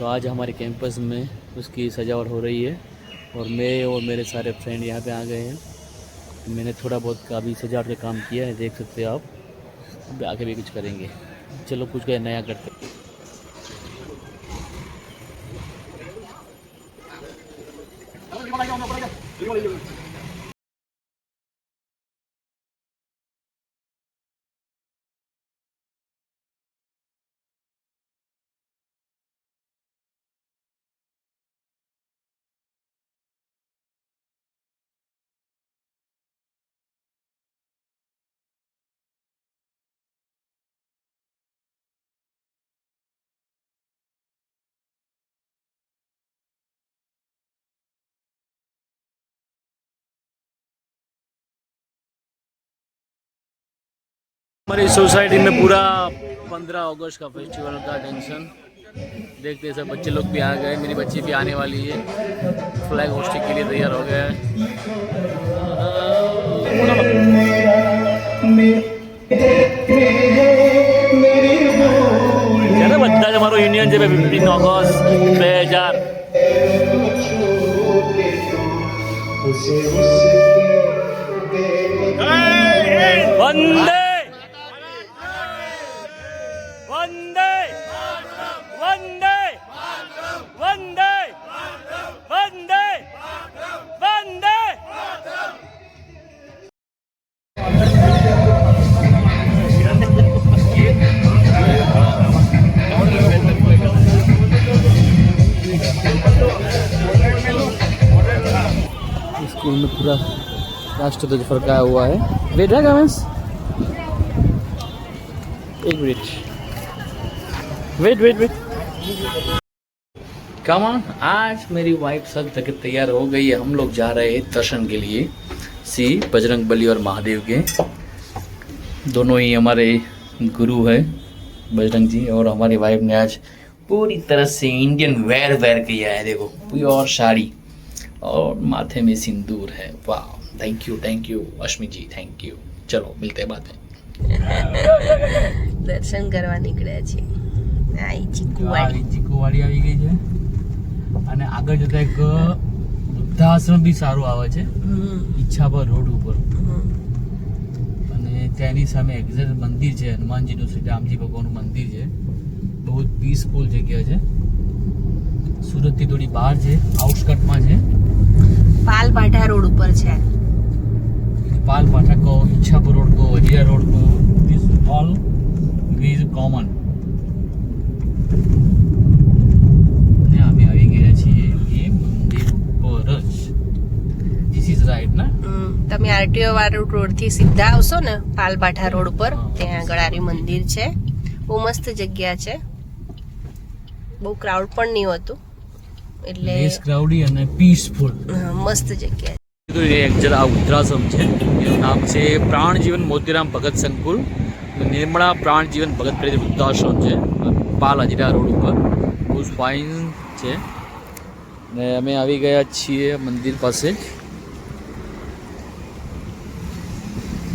तो आज हमारे कैंपस में उसकी सजावट हो रही है और मैं और मेरे सारे फ्रेंड यहाँ पे आ गए हैं। मैंने थोड़ा बहुत अभी सजावट का काम किया है, देख सकते हो आप। अब आगे भी कुछ करेंगे, चलो कुछ नया करते हैं। हमारी सोसाइटी में पूरा 15 अगस्त का फेस्टिवल का टेंशन देखते हैं। सब बच्चे लोग भी आ गए, मेरी बच्ची भी आने वाली है, फ्लैग होस्टिंग के लिए तैयार हो गया है। બધા જ અમારો યુનિયન છે 15 ઓગસ્ટ 2000 વંદે વંદે વંદે વંદે વંદે વંદે। स्कूल में पूरा राष्ट्रध्वज फरकाया हुआ है। वेट है कमेंट्स, एक minute, wait wait wait, come on. आज मेरी वाइफ सब तक तैयार हो गई है। हम लोग जा रहे हैं दर्शन के लिए श्री बजरंग बली और महादेव के। दोनों ही हमारे गुरु है बजरंग जी, और हमारी वाइफ ने आज पूरी तरह से इंडियन वेयर किया है। देखो प्योर साड़ी और माथे में सिंदूर है। वाह, thank you Ashmi ji, thank you. चलो मिलते हैं बाद में। દર્શન કરવા નીકળ્યા છે। આ ચીકુવાડી આવી ગઈ છે અને આગળ જતા એક વૃદ્ધાશ્રમ બી સારું આવે છે ઈચ્છાપર રોડ ઉપર, અને તેની સામે એક્ઝેક્ટ મંદિર છે હનુમાનજીનું, શ્રી રામજી ભગવાનનું મંદિર છે। બહુ પીસફુલ જગ્યા છે। સુરતથી થોડી બહાર છે, આઉટસ્કર્ટમાં છે। પાલપાઠા રોડ ઉપર છે। पालपाठा को, इच्छापुर रोड को, वजिया रोड को, दिस ऑल इज कॉमन। અમે આવી ગયા છીએ એ મંદિર પર જ। ધીસ ઇઝ રાઈટ ના? તમે આરટીઓ વાળો રોડ થી સીધા આવશો ને પાલપાઠા રોડ ઉપર, ત્યાં આગળ આર્ય મંદિર છે। બહુ મસ્ત જગ્યા છે, બહુ ક્રાઉડ પણ નહીં હોતું, એટલે લેસ ક્રાઉડી અને પીસફુલ મસ્ત જગ્યા। तो ये एक जरा वृद्धाश्रम है, नाम से प्राण जीवन मोतीराम भगत संकुल निर्मला प्राण जीवन भगत प्रेरित वृद्धाश्रम है, पाल हजीरा रोड पर। बहुत फाइन है ने अमे आवी गया छीए मंदिर पासे।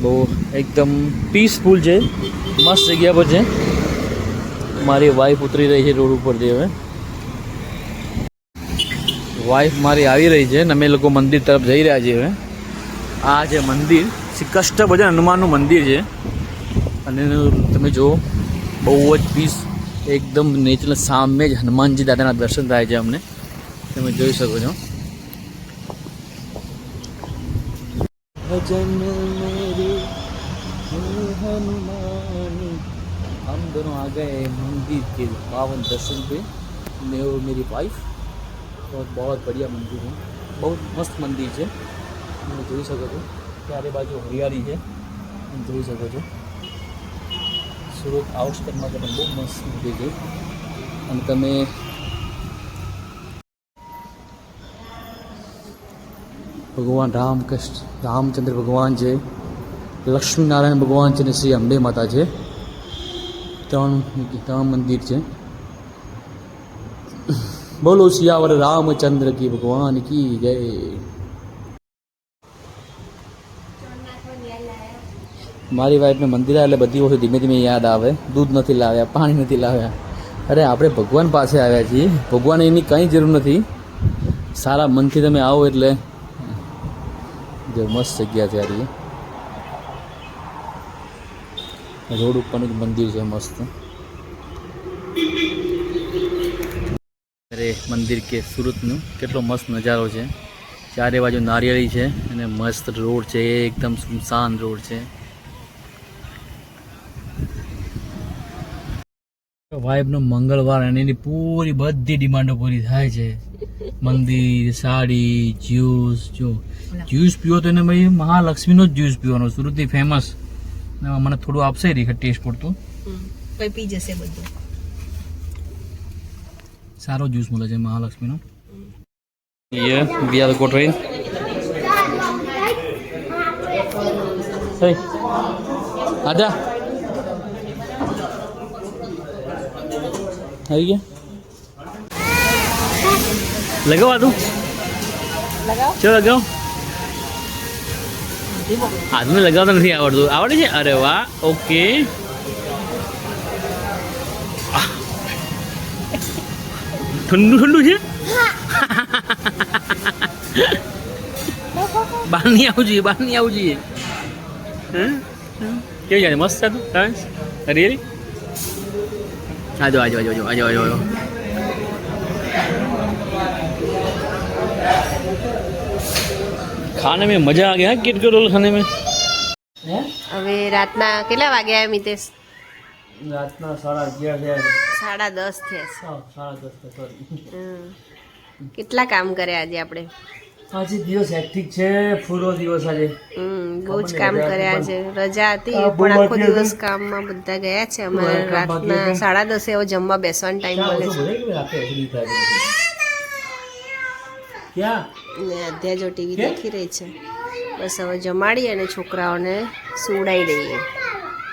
बहू एकदम पीसफुल है, मस्त जगह पर है। मारी वाइफ उतरी रही है रोड पर जे वाइफ मारी આવી રહી છે ને અમે લોકો મંદિર તરફ જઈ રહ્યા છીએ। આ જે મંદિર શ્રી કષ્ટભંજન હનુમાનનું મંદિર છે, અને તમે જો બહુ જ પીસ એકદમ નેચરલ સામે જ હનુમાનજી દાદાના દર્શન થાય છે અમને, તમે જોઈ શકો છો। ભજન મેરે हनुमान। हम दोनों आ गए मंदिर के पावन दर्शन पे, मैं और मेरी वाइफ। बहुत बढ़िया मंदिर है, बहुत मस्त मंदिर है। તમે જોઈ શકો છો ચારે બાજુ હરિયાળી છે, તમે જોઈ શકો છો। સુરત આઉટસ્કર્ટમાં પણ બહુ મસ્ત મંદિર છે। અને તમે ભગવાન રામચંદ્ર ભગવાન છે, લક્ષ્મીનારાયણ ભગવાન છે, અને શ્રી અંબે માતા છે। ત્રણ મંદિર છે। बोलो सियावर रामचंद्र की भगवान की जय। મારી વાઈફને મંદિર એટલે બધી વસ્તુ ધીમે ધીમે યાદ આવે। દૂધ નથી લાવ્યા, પાણી નથી લાવ્યા, અરે આપણે ભગવાન પાસે આવ્યા છીએ, ભગવાન એની કંઈ જરૂર નથી, સારા મનથી તમે આવો એટલે જો મસ્ત જગ્યા છે આ રોડ ઉપરનું જ મંદિર છે મસ્ત. અરે મંદિર કે સુરતનું કેટલો મસ્ત નજારો છે, ચારે બાજુ નારિયેળી છે અને મસ્ત રોડ છે, એકદમ સુમસાન રોડ છે. વાઇબનો મંગળવાર અને એની પૂરી બધી ડિમાન્ડો પૂરી થાય છે. મંદિર, સાડી, જ્યુસ. જો જ્યુસ પીવો તો એને ભાઈ મહાલક્ષ્મીનો જ જ્યુસ પીવાનો, સુરતની ફેમસ. મને થોડું આપશે રીખે ટેસ્ટ પડતું, કોઈ પી જશે બધું. સારો જ્યુસ મળે છે મહાલક્ષ્મીનો. ये we are go train. Hey, आजा. આવી ગયા? લગાવા તું? લગાવ. ચલો લગાવ. હાથમાં લગાવતા નથી આવડતું, આવડે છે? અરે વાહ, ઓકે. ઠંડુ ઠંડુ છે. બહાર નહીં આવવું જોઈએ, બહાર નહીં આવવું જોઈએ. કેવું છે? મસ્ત છે તું રિયલી. आजो आजो आजो आजो आजो आजो खाने में मजा आ गया है किट रोल खाने में. હવે રાતના કેટલા વાગ્યા આવ્યા મિતેશ? રાતના 11:30 10:30 થયા. 10:30 સોરી. કેટલા કામ કર્યા આજે આપણે? આજે દિવસ હેક્ટિક છે, પૂરો દિવસ આજે. બહુ જ કામ કર્યા છે. રજા હતી પણ આખો દિવસ કામમાં બધા ગયા છે. અમારે રાતના 10:30 હવે જમવા બેસવાનો ટાઈમ મળે છે. ને અધ્યા જો ટીવી દેખી રહી છે. બસ હવે જમાડી અને છોકરાઓને સુવડાવી દઈએ.